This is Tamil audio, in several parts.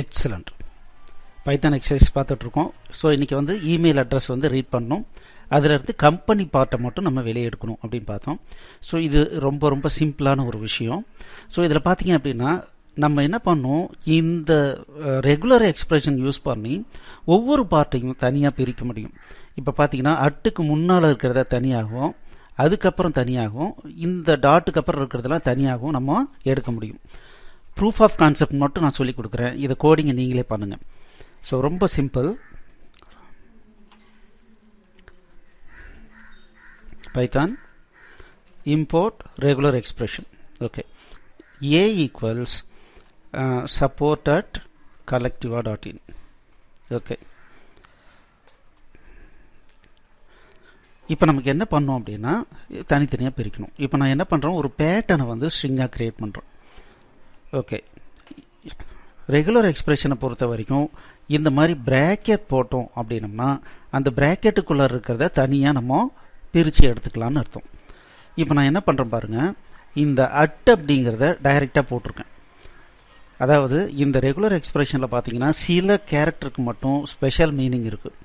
எக்ஸலண்ட். பைத்தான் எக்ஸசைஸ் பார்த்துட்ருக்கோம். ஸோ இன்றைக்கி வந்து இமெயில் அட்ரஸ் வந்து ரீட் பண்ணணும், அதில் இருந்து கம்பெனி பார்ட்டை மட்டும் நம்ம வெளியே எடுக்கணும் அப்படின்னு பார்த்தோம். ஸோ இது ரொம்ப ரொம்ப சிம்பிளான ஒரு விஷயம். ஸோ இதில் பார்த்தீங்க அப்படின்னா நம்ம என்ன பண்ணோம், இந்த ரெகுலர் எக்ஸ்பிரஷன் யூஸ் பண்ணி ஒவ்வொரு பார்ட்டையும் தனியாக பிரிக்க முடியும். இப்போ பார்த்தீங்கன்னா அட்டுக்கு முன்னால் இருக்கிறத தனியாகவும், அதுக்கப்புறம் தனியாகவும், இந்த டாட்டுக்கு அப்புறம் இருக்கிறதெல்லாம் தனியாகவும் நம்ம எடுக்க முடியும். ப்ரூஃப் ஆஃப் கான்செப்ட் மட்டும் நான் சொல்லி கொடுக்குறேன், இதை கோடிங்கை நீங்களே பண்ணுங்கள். ஸோ ரொம்ப simple. Python import regular expression. Okay, a equals support at collectiva.in. okay, இப்போ நமக்கு என்ன பண்ணோம் அப்படின்னா தனித்தனியாக பிரிக்கணும். இப்போ நான் என்ன பண்ணுறேன், ஒரு பேட்டர்னை வந்து ஸ்ட்ரிங்காக க்ரியேட் பண்ணுறேன். ஓகே, ரெகுலர் எக்ஸ்பிரஷனை பொறுத்த வரைக்கும் இந்த மாதிரி பிராக்கெட் போட்டோம் அப்படின்னம்னா அந்த பிராக்கெட்டுக்குள்ளே இருக்கிறத தனியாக நம்ம பிரித்து எடுத்துக்கலான்னு அர்த்தம். இப்போ நான் என்ன பண்ணுறேன் பாருங்கள், இந்த அட் அப்படிங்கிறத டைரெக்டாக போட்டிருக்கேன். அதாவது இந்த ரெகுலர் எக்ஸ்பிரஷனில் பார்த்தீங்கன்னா சில கேரக்டருக்கு மட்டும் ஸ்பெஷல் மீனிங் இருக்குது,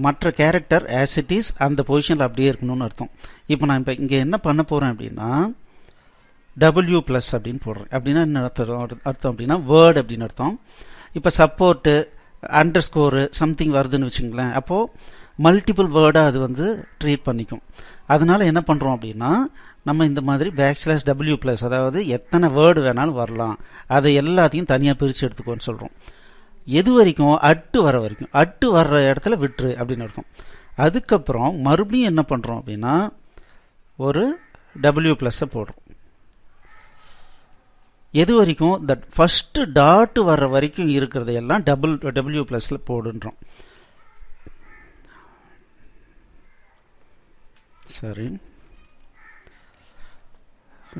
மற்ற கேரக்டர் ஆஸ் இட் இஸ் அந்த பொசிஷனில் அப்படியே இருக்கணும்னு அர்த்தம். இப்போ நான் இப்போ இங்கே என்ன பண்ண போகிறேன் அப்படின்னா W ப்ளஸ் அப்படின்னு போடுறேன். அப்படின்னா என்ன அர்த்தம் அப்படின்னா வேர்டு அப்படின்னு அர்த்தம். இப்போ சப்போர்ட்டு அண்டர் ஸ்கோரு சம்திங் வருதுன்னு வச்சுங்களேன், அப்போது மல்டிபிள் வேர்டாக அது வந்து ட்ரீட் பண்ணிக்கும். அதனால் என்ன பண்ணுறோம் அப்படின்னா நம்ம இந்த மாதிரி \W ப்ளஸ், அதாவது எத்தனை வேர்டு வேணாலும் வரலாம், அதை எல்லாத்தையும் தனியாக பிரித்து எடுத்துக்கோன்னு சொல்கிறோம். எது வரைக்கும் அட்டு வர வரைக்கும், அட்டு வர்ற இடத்துல விட்டுரு அப்படின்னு அர்த்தம். அதுக்கப்புறம் மறுபடியும் என்ன பண்ணுறோம் அப்படின்னா ஒரு W ப்ளஸ்ஸை போடுறோம். எது வரைக்கும் இந்த ஃபஸ்ட்டு டாட்டு வர்ற வரைக்கும் இருக்கிறதையெல்லாம் W ப்ளஸில் போடுன்றோம். சரி,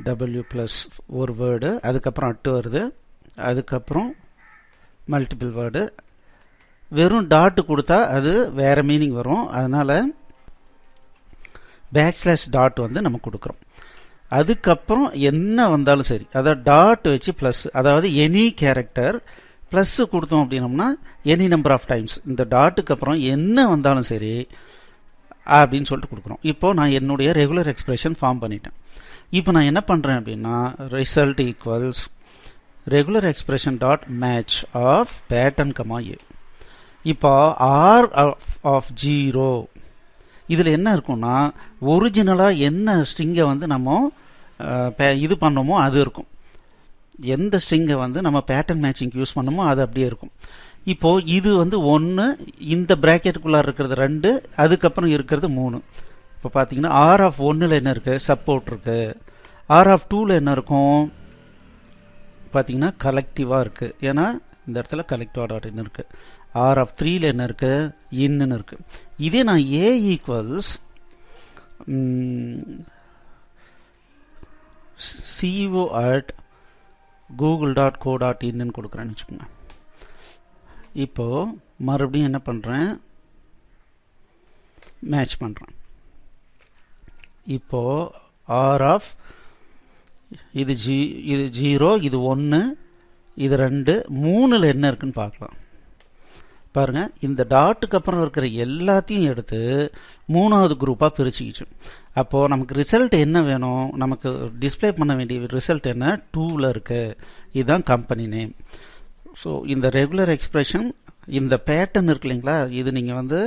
W ப்ளஸ் ஒரு வேர்டு, அதுக்கப்புறம் அட்டு வருது, அதுக்கப்புறம் மல்டிபிள் வேர்டு. வெறும் டாட்டு கொடுத்தா அது வேறு மீனிங் வரும், அதனால் \டாட் வந்து நம்ம கொடுக்குறோம். அதுக்கப்புறம் என்ன வந்தாலும் சரி, அதாவது டாட் வச்சு ப்ளஸ், அதாவது எனி கேரக்டர் ப்ளஸ் கொடுத்தோம் அப்படின்னோம்னா எனி நம்பர் ஆஃப் டைம்ஸ் இந்த டாட்டுக்கு அப்புறம் என்ன வந்தாலும் சரி அப்படின்னு சொல்லிட்டு கொடுக்குறோம். இப்போது நான் என்னுடைய ரெகுலர் எக்ஸ்பிரஷன் ஃபார்ம் பண்ணிட்டேன். இப்போ நான் என்ன பண்ணுறேன் அப்படின்னா result equals regular expression dot match of pattern comma a. இப்போ ஆர் ஆஃப் 0 இதில் என்ன இருக்கும்னா ஒரிஜினலாக என்ன ஸ்ட்ரிங்கை வந்து நம்ம இது பண்ணோமோ அது இருக்கும். எந்த ஸ்ட்ரிங்கை வந்து நம்ம பேட்டர்ன் மேட்சிங் யூஸ் பண்ணோமோ அது அப்படியே இருக்கும். இப்போது இது வந்து 1, இந்த ப்ராக்கெட்டுக்குள்ளே இருக்கிறது 2, அதுக்கப்புறம் இருக்கிறது 3. இப்போ பார்த்தீங்கன்னா ஆர் ஆஃப் 1ல் என்ன இருக்குது, சப்போர்ட் இருக்குது. ஆர் ஆஃப் 2ல் என்ன இருக்கும் பார்த்தீங்கன்னா கலெக்டிவாக இருக்குது, ஏன்னா இந்த இடத்துல collectiva.in இருக்குது. ஆர் ஆஃப் 3ல் என்ன இருக்குது, இன்னுன்னு இருக்குது. இதே நான் A equals CO at google.co.in கொடுக்குறேன்னு வச்சுக்கோங்க. இப்போது மறுபடியும் என்ன பண்ணுறேன், மேட்ச் பண்ணுறேன். இப்போது ஆர் ஆஃப் இது 0, இது 1, இது 2, 3ல் என்ன இருக்குன்னு பார்க்கலாம். பாருங்கள், இந்த டாட்டுக்கு அப்புறம் இருக்கிற எல்லாத்தையும் எடுத்து 3வது குரூப்பாக பிரிச்சுக்கிச்சு. அப்போது நமக்கு ரிசல்ட் என்ன வேணும், நமக்கு டிஸ்பிளே பண்ண வேண்டிய ரிசல்ட் என்ன 2ல் இருக்குது. இதுதான் கம்பெனி நேம். ஸோ இந்த ரெகுலர் எக்ஸ்பிரஷன், இந்த பேட்டர்ன் இருக்கு இல்லைங்களா, இது நீங்கள் வந்து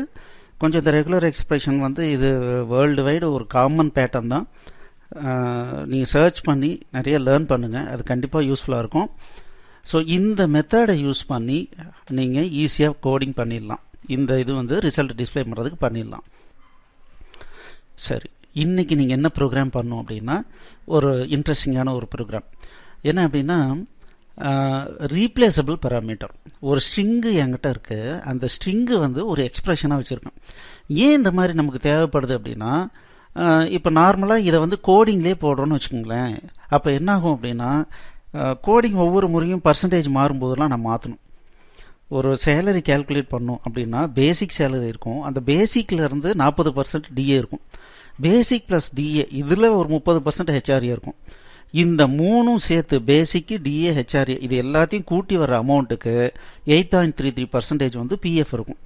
கொஞ்சம் இந்த ரெகுலர் எக்ஸ்பிரஷன் வந்து இது வேர்ல்டு வைடு ஒரு காமன் பேட்டர்ன் தான். நீங்கள் சர்ச் பண்ணி நிறைய லேர்ன் பண்ணுங்கள், அது கண்டிப்பாக யூஸ்ஃபுல்லாக இருக்கும். ஸோ இந்த மெத்தடை யூஸ் பண்ணி நீங்கள் ஈஸியாக கோடிங் பண்ணிடலாம். இந்த இது வந்து ரிசல்ட் டிஸ்பிளே பண்ணுறதுக்கு பண்ணிடலாம். சரி, இன்றைக்கி நீங்கள் என்ன ப்ரோக்ராம் பண்ணணும் அப்படின்னா ஒரு இன்ட்ரெஸ்டிங்கான ஒரு ப்ரோக்ராம். என்ன அப்படின்னா ரீப்ளேசபிள் பேராமீட்டர். ஒரு ஸ்ட்ரிங்கு என்கிட்ட இருக்குது, அந்த ஸ்ட்ரிங்கு வந்து ஒரு எக்ஸ்ப்ரெஷனாக வச்சுருக்கேன். ஏன் இந்த மாதிரி நமக்கு தேவைப்படுது அப்படின்னா இப்போ நார்மலாக இதை வந்து கோடிங்லேயே போடுறோன்னு வச்சுக்கோங்களேன். அப்போ என்னாகும் அப்படின்னா கோடிங் ஒவ்வொரு முறையும் பர்சன்டேஜ் மாறும்போதெல்லாம் நான் மாற்றணும். ஒரு சேலரி கேல்குலேட் பண்ணோம் அப்படின்னா பேசிக் சேலரி இருக்கும், அந்த பேசிக்லேருந்து 40% டிஏ இருக்கும். பேசிக் ப்ளஸ் டிஏ இதில் ஒரு 30% ஹெச்ஆர்ஏ இருக்கும். இந்த மூணும் சேர்த்து பேசிக்கு டிஏ ஹெச்ஆர்ஏ இது எல்லாத்தையும் கூட்டி வர அமௌண்ட்டுக்கு 8.33% வந்து பிஎஃப் இருக்கும்.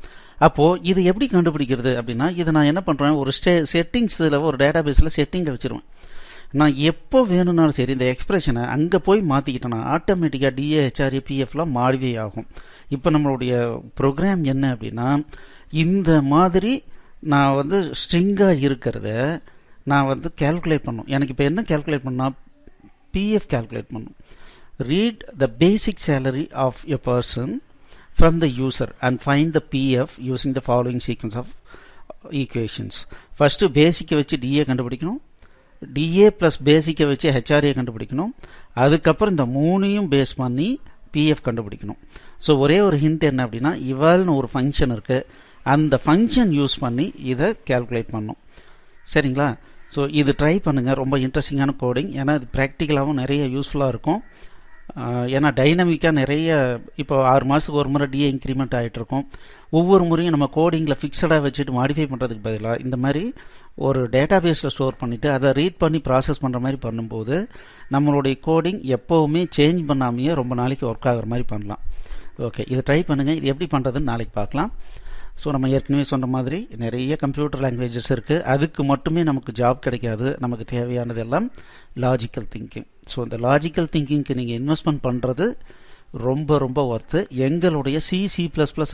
அப்போது இது எப்படி கண்டுபிடிக்கிறது அப்படின்னா, இதை நான் என்ன பண்ணுறேன், ஒரு செட்டிங்ஸில் ஒரு டேட்டா பேஸில் செட்டிங்கில் வச்சுருவேன். நான் எப்போ வேணும்னாலும் சரி இந்த எக்ஸ்பிரஷனை அங்கே போய் மாற்றிக்கிட்டேன்னா ஆட்டோமேட்டிக்காக டிஏ ஹெச்ஆர்ஏ பிஎஃப்லாம் மாடிவே ஆகும். இப்போ நம்மளுடைய ப்ரோக்ராம் என்ன அப்படின்னா, இந்த மாதிரி நான் வந்து ஸ்ட்ரிங்காக இருக்கிறத நான் வந்து கேல்குலேட் பண்ணும். எனக்கு இப்போ என்ன கேல்குலேட் பண்ணால் பிஎஃப் கேல்குலேட் பண்ணும். Read the basic salary of a person from the user and find the PF using the following sequence of equations. First basic வச்சு DA கண்டுபிடிக்கணும், DA plus basic வச்சு HRA கண்டுபிடிக்கணும், அதுக்கப்புறம் இந்த மூணையும் பேஸ் பண்ணி PF கண்டுபிடிக்கணும். ஸோ ஒரே ஒரு ஹிண்ட் என்ன அப்படின்னா, இவால்னு ஒரு ஃபங்க்ஷன் இருக்குது, அந்த ஃபங்க்ஷன் யூஸ் பண்ணி இதை கேல்குலேட் பண்ணணும். சரிங்களா? ஸோ இது ட்ரை பண்ணுங்கள், ரொம்ப இன்ட்ரெஸ்டிங்கான கோடிங். ஏன்னா இது ப்ராக்டிக்கலாகவும் நிறைய யூஸ்ஃபுல்லாக இருக்கும். ஏன்னா டைனமிக்காக நிறைய இப்போ 6 மாதத்துக்கு ஒரு முறை டிஏ இன்க்ரிமெண்ட் ஆகிட்டுருக்கோம். ஒவ்வொரு முறையும் நம்ம கோடிங்கில் ஃபிக்ஸடாக வச்சுட்டு மாடிஃபை பண்ணுறதுக்கு பதிலாக இந்த மாதிரி ஒரு டேட்டா பேஸில் ஸ்டோர் பண்ணிவிட்டு அதை ரீட் பண்ணி ப்ராசஸ் பண்ணுற மாதிரி பண்ணும்போது நம்மளுடைய கோடிங் எப்போவுமே சேஞ்ச் பண்ணாமையே ரொம்ப நாளைக்கு ஒர்க் ஆகிற மாதிரி பண்ணலாம். ஓகே, இதை ட்ரை பண்ணுங்கள். இது எப்படி பண்ணுறதுன்னு நாளைக்கு பார்க்கலாம். ஸோ நம்ம ஏற்கனவே சொன்ன மாதிரி நிறைய கம்ப்யூட்டர் லாங்குவேஜஸ் இருக்குது, அதுக்கு மட்டுமே நமக்கு ஜாப் கிடைக்காது. நமக்கு தேவையானது எல்லாம் லாஜிக்கல் திங்கிங். ஸோ இந்த லாஜிக்கல் திங்கிங்க்கு நீங்கள் இன்வெஸ்ட்மெண்ட் பண்ணுறது ரொம்ப ரொம்ப ஒர்த்து. எங்களுடைய C++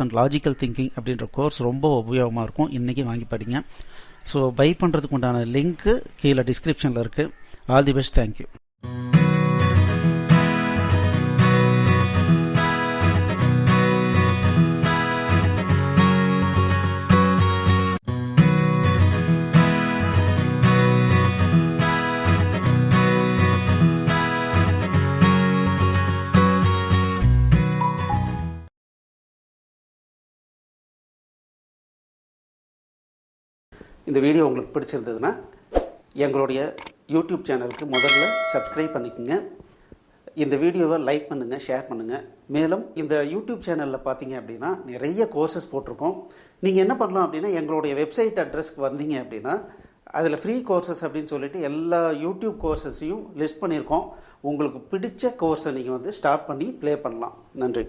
அண்ட் லாஜிக்கல் திங்கிங் அப்படின்ற கோர்ஸ் ரொம்ப உபயோகமாக இருக்கும். இன்றைக்கி வாங்கி படிங்க. ஸோ பை பண்ணுறதுக்கு உண்டான லிங்க்கு கீழே டிஸ்கிரிப்ஷனில் இருக்குது. All the best. தேங்க்யூ. இந்த வீடியோ உங்களுக்கு பிடிச்சிருந்ததுன்னா எங்களுடைய யூடியூப் சேனலுக்கு முதல்ல சப்ஸ்கிரைப் பண்ணிக்கோங்க. இந்த வீடியோவை லைக் பண்ணுங்கள், ஷேர் பண்ணுங்கள். மேலும் இந்த யூடியூப் சேனலில் பார்த்தீங்க அப்படின்னா நிறைய கோர்சஸ் போட்டிருக்கோம். நீங்கள் என்ன பண்ணலாம் அப்படின்னா, எங்களுடைய வெப்சைட் அட்ரஸ்க்கு வந்தீங்க அப்படின்னா அதில் ஃப்ரீ கோர்சஸ் அப்படின்னு சொல்லிட்டு எல்லா யூடியூப் கோர்சஸையும் லிஸ்ட் பண்ணியிருக்கோம். உங்களுக்கு பிடிச்ச கோர்ஸை நீங்கள் வந்து ஸ்டார்ட் பண்ணி ப்ளே பண்ணலாம். நன்றி.